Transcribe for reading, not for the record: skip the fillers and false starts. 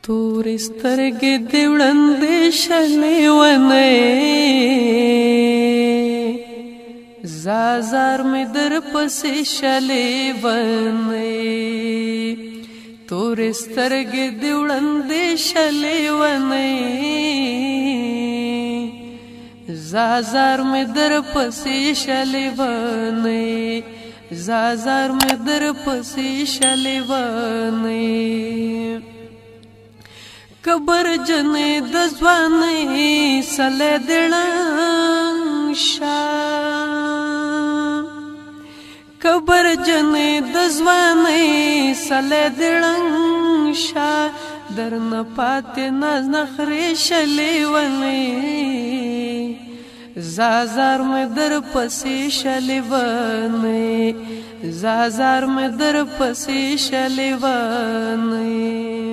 تورې سترګې دې وړاندې شلې ونې زازار مې در پسې شلې ونې تورې سترګې دې وړاندې شلې ونې زازار مې در پسې شلې ونې زازار مې در پسې شلې ونې کبر جنې د ځوانۍ سلې دړنګ شا کبر جنې د ځوانۍ سلې دړنګ شا درنه پاتې ناز نخرې شلې ونې زازار مې در پسې شلې ونې زازار مې در پسې شلې ونې